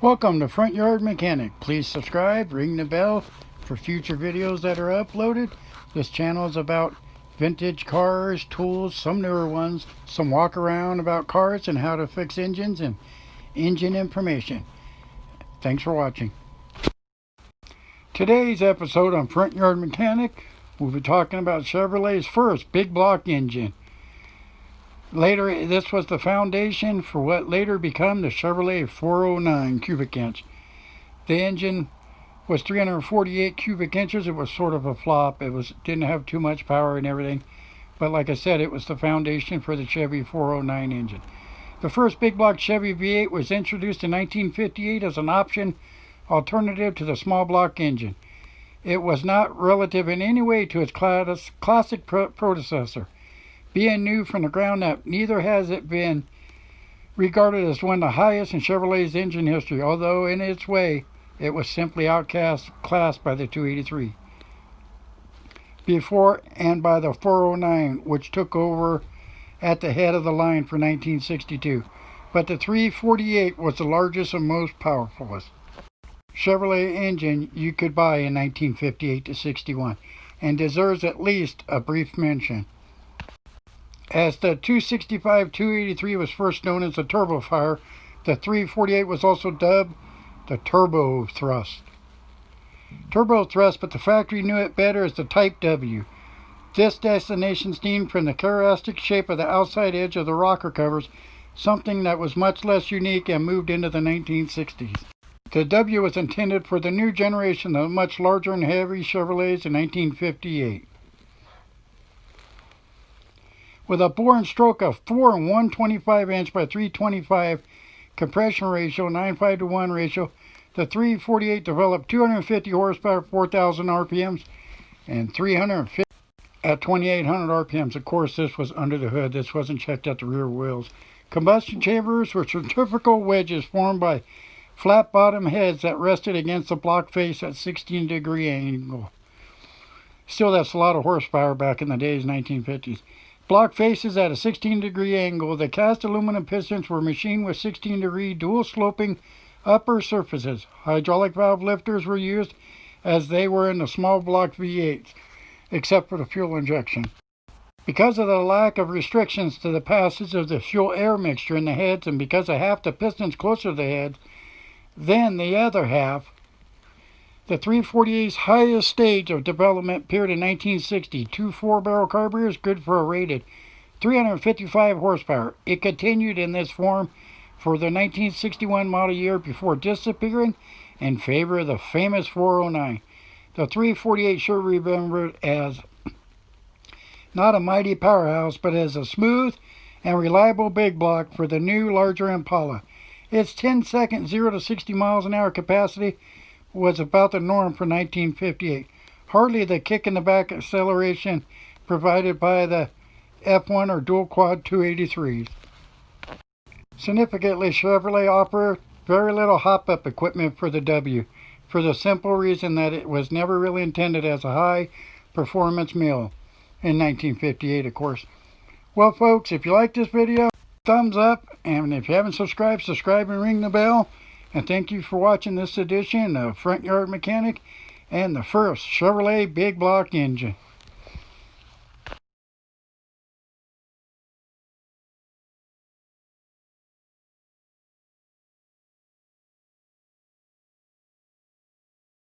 Welcome to Front Yard Mechanic. Please subscribe, ring the bell for future videos that are uploaded. This channel is about vintage cars, tools, some newer ones, some walk around about cars and how to fix engines and engine information. Thanks for watching. Today's episode on Front Yard Mechanic, we'll be talking about Chevrolet's first big block engine. Later, this was the foundation for what later became the Chevrolet 409 cubic inch. The engine was 348 cubic inches. It was sort of a flop. Didn't have too much power and everything. But like I said, it was the foundation for the Chevy 409 engine. The first big block Chevy V8 was introduced in 1958 as an option alternative to the small block engine. It was not relative in any way to its classic predecessor. Being new from the ground up, neither has it been regarded as one of the highest in Chevrolet's engine history, although in its way, it was simply outclassed by the 283. Before and by the 409, which took over at the head of the line for 1962. But the 348 was the largest and most powerful Chevrolet engine you could buy in 1958 to 61, and deserves at least a brief mention. As the 265-283 was first known as the Turbo Fire, the 348 was also dubbed the Turbo Thrust. Turbo Thrust, but the factory knew it better as the Type W. This designation stemmed from the characteristic shape of the outside edge of the rocker covers, something that was much less unique and moved into the 1960s. The W was intended for the new generation of much larger and heavy Chevrolets in 1958. With a bore and stroke of 4 and 125 inch by 325 compression ratio, 9:5 to 1 ratio, the 348 developed 250 horsepower, 4,000 RPMs, and 350 at 2,800 RPMs. Of course, this was under the hood. This wasn't checked at the rear wheels. Combustion chambers were centrifugal wedges formed by flat bottom heads that rested against the block face at 16-degree angle. Still, that's a lot of horsepower back in the days, 1950s. Block faces at a 16-degree angle. The cast aluminum pistons were machined with 16-degree dual sloping upper surfaces. Hydraulic valve lifters were used as they were in the small block V8s, except for the fuel injection. Because of the lack of restrictions to the passage of the fuel-air mixture in the heads, and because of half the pistons closer to the head than the other half, the 348's highest stage of development appeared in 1960. Two 4-barrel carburetors, good for a rated 355 horsepower. It continued in this form for the 1961 model year before disappearing in favor of the famous 409. The 348 sure remembered as not a mighty powerhouse, but as a smooth and reliable big block for the new, larger Impala. Its 10-second 0 to 60 miles an hour capacity was about the norm for 1958. Hardly the kick in the back acceleration provided by the F1 or dual quad 283s. Significantly, Chevrolet offered very little hop-up equipment for the W, for the simple reason that it was never really intended as a high-performance mill in 1958, of course. Well, folks, if you like this video, thumbs up, and if you haven't subscribed, subscribe and ring the bell. And thank you for watching this edition of Front Yard Mechanic and the first Chevrolet big block engine.